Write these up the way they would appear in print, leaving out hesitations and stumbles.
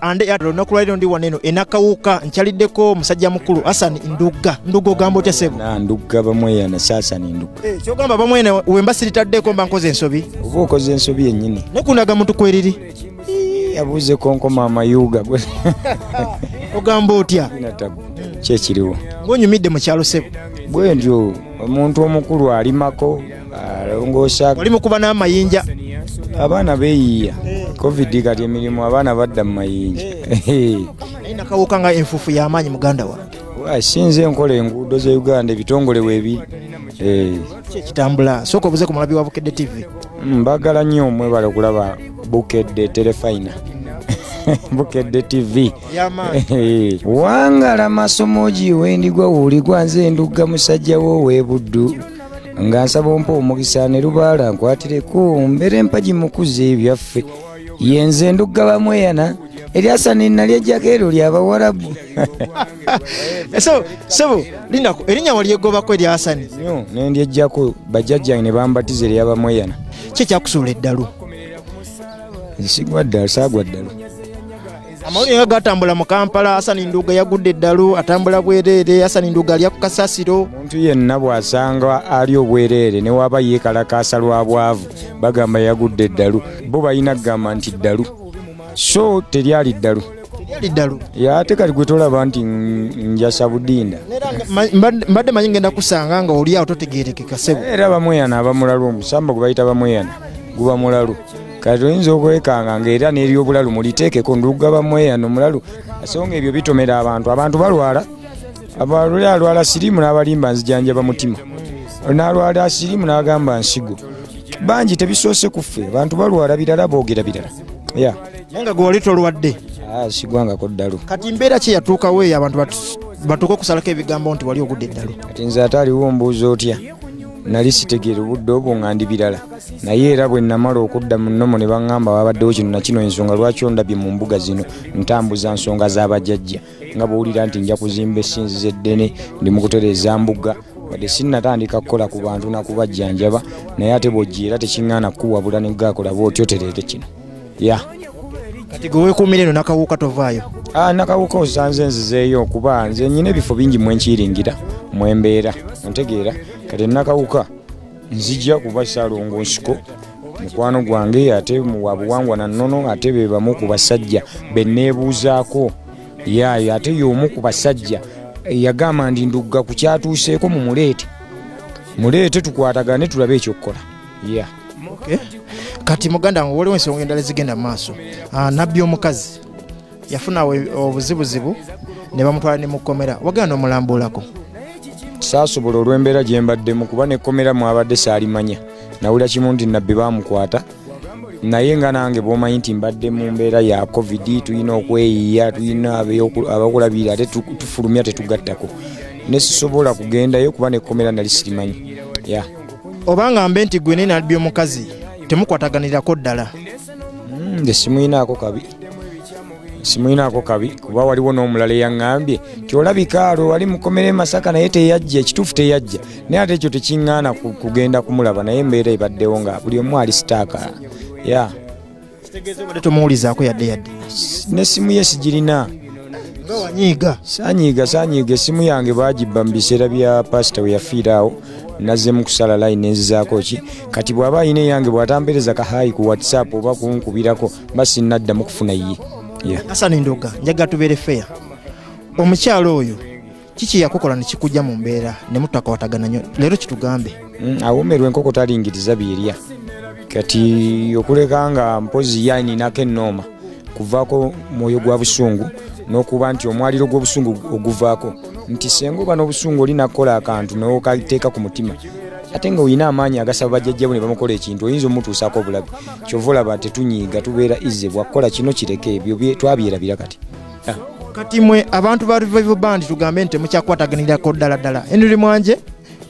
Ande ya olunaku lwaliro ndi waneno enakawuka nkyaliddeko musajja mukulu Hassan ndugga ogamba otya sebo? Na ndugga bamweyana Hassan ndugga. Kyogamba bamweyana wemba siritaddeko mba nkoze ensobi. Oba okoze ensobi yennyini. Nekundaga muntu kweriri. Yabuze konkoma amayuga. Ogamba otya? Kyekiriwo. Ng'onyumidde mu kyalo sebo. Bwe ntyo omuntu omukulu alimako alongoosa. Oli mukuba n'amayinja. Abaana beeyiya. Covid kati emirimu abaana badda mu mayinja. Naye nakawuka nga enfuufu y'amaanyi muganda wange. Sinze enkola enguudo za Uganda ebitongole weebi. Kitambula sooka obuze ku mulabi wa Bukedde TV. Mbagala nnyo mwebale okulaba Bukedde Telefina. Bukedde TV. Wangala masomo gi wendigwa wuligwa nze ndugga musajja wo webuddu. Nga nsaba ompa omukisa ne lubaala nkwatireko mbere empaji mukuze ebyaffe. Yenze ndugga bamweyana eri Hassan nali ejjako ero ly'Abawarabu. Sebo lindako erinnya walyegobako eri Hassan. Ne ndyejjako bajjajjange ne bambatiza eri Abamweyana. Ki ekyakusuula eddalu? Sigwa ddalu saagwa ddalu. Amawulire nga gatambula mu Kampala Hassan ndugga yagudde eddalu atambula bwereere Hassan ndugga alya ku kasasiro. Omuntu yenna bw'asanga ali obwereere ne waba yeekalakaasa lwa bwavu bagamba yagudde eddalu bo balina kugamba nti ddalu so teryali ddalu. Ate kati gwe tolaba nti njasa budinda. Mbadde manyi ngenda kusanga nga oli awo totegeerekeka sebo. Era bamweyana abamulalu omusamba gwe bayita bamweyana guba mulalu. Kati oyinza okwekanga ng'era n'eryobulalu muliteekeko ndugga bamweyana omulalu. Asonga ebyo bitomera abantu balwala. Abalwala alwala sirimu n'abalimba nzijanjaba mutima. N'alwala sirimu n'agamba nsigo. Bangi tebisoose kuffe abantu balwala birala boogera birala. Nga gwe wali tolwadde. Sigwangako ddalu. Kati mbeera ki yatuukawo eyo abantu batuuka okusalako ebigambo nti wali ogudde eddalu? Kati nze ate aliwo mbuuza otya? Nali sitegeera obudde obwo ngandi birala. Naye era bwe namala okudda mu nnomo ne baŋŋamba wabaddewo kino na kino ensonga lwaki ondabye mu mbuga zino ntambuza nsonga z'abajjajja nga bw'owulira nti nja kuzimba essinzizo eddene ndi mu kutereeza mbuga wadde sinnatandika kukola ku bantu na kubajjanjaba naye ate bw'ojja era tekiŋŋaana kukuwabula ne gaakola bw'otyo tereete kino. Kati gwe weekuumira eno nakawuka tovaayo? Nakawuka osanze nzizeeyo okuba nze nnyina ebifo bingi mwenkiringira mwembeera ontegeera kati nakawuka nzijja kuba Saalongo nsiko mukwano gwange ate wa buwangwa na nnono ate be bamu ku basajja be neebuuzaako ate y'omu ku basajja yagamba ndi ndugga ku kyatuuseeko muleete tukwatagane tulabe ekyokukola. Kati muganda wange waliwo ensonga endala ezigenda mu maaso. Nabbi omukazi yafuna obuzibuzibu ne bamutwala ne mu kkomera wagenda omulambulako. Saasobola olw'embeera gye mbaddemu kuba n'ekkomera mwabadde saalimanya nawulira kimu nti nabbi baamukwata naye nga nange bw'omanyi nti mbadde mu mbeera ya Covid tulina okweyiya tulina abakulabira ate tufulumya tetugattako ne sisobola kugendayo kuba n'ekkomera nali sirimanyi. Obanga mbe nti gwe ne nabbi omukazi temukwataganirako ddala? Nze simuyinaako kabi kuba waliwo n'omulala eyaŋŋambye nti olabika alo wali mukomere Masaka naye teyajja ekituufu teyajja naye ate ekyo tekiŋŋaana kugenda kumulaba naye embeera ebaddewo nga buli omu ali sitaaka. Kitegeeza obadde tomuwulizaako yadde n'essimu ye sigirina. Nga wanyiiga? Saanyiiga essimu yange baagibba mu biseera bya pasita we yafiiraawo nazzemu kusala line enzizaako ki kati bw'aba ayina eyange bw'atampeereza kahayi ku WhatsApp oba kunkubirako mba sinnaddamu kufuna ye. Hassan ndugga njaga tubeere fair. Omukyalo oyo kiki yakokola ne kikujja mu mbeera ne mutakakwatagana nnyo leero kitugambe? Awoomerwa enkoko talingiriza byerya kati okuleka nga mpozi yaninako ennooma kuvaako mwoyo gwa busungu n'okuba nti omwaliro gw'obusungu oguvaako nti senga oba n'obusungu olinakola akantu n'okateeka ku mutima ate nga olina amaanyi agasaba bajjajjabo ne bamukola ekintu oyinza omutuusaako obulabe kyova olaba tetunyiiga tubeera izze bwakukola kino kireke ebyo twabyerabira kati. Kati mwe abantu ba Revival Band tugambe nti temukyakwataganirako ddala enduli mwanje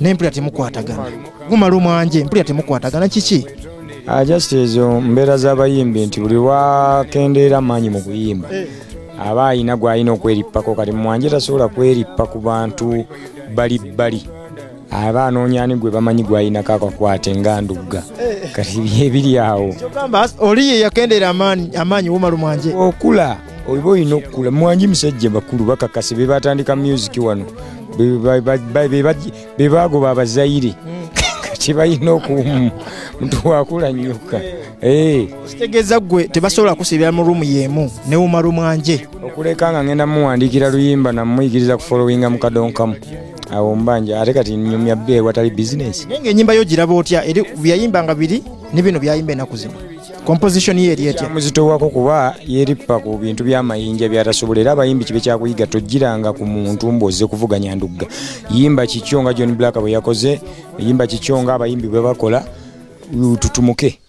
n'empulira temukwatagana gumala omwanje empulira temukwatagana kiki? Just ezo mbeera z'abayimbi nti buli wakendeera amaanyi mu kuyimba aba ayina gw'alina okwerippako kati mwanje tasobola kwerippa ku bantu bali abanoonya ani gwe bamanyi gwalina kakakwate nga ndugga kati byebiri awo kyogamba oli ye yakendera amaanyi Wumalu Mwanje okula oba olina okukula Mwanji musajja bakulu bakakase be batandika music wano be bagoba abazaire kati balina omuntu wakula nnyoka kitegeeza gwe tebasobola kusibira mu rumu y'emu ne Wumalu Mwanje okuleka nga ngenda muwandiikira luyimba namuyigiriza kufollowinga mu kadonkamu awo mbanja ate kati nnyumya bbe watali bizinesi naye ng'ennyimba yo giraba otya eri byayimbanga biri ne bino byayimba ennaku zino composition ye eri etya muzitowako kuba yerippa ku bintu by'amayinja byatasobola era abayimbi kibe kyakuyiga tojjiranga ku muntu mbozze kuvuganya ndugga yimba kikyo nga John Black bwe yakoze yimba kikyo nga abayimbi bwe bakola tutumuke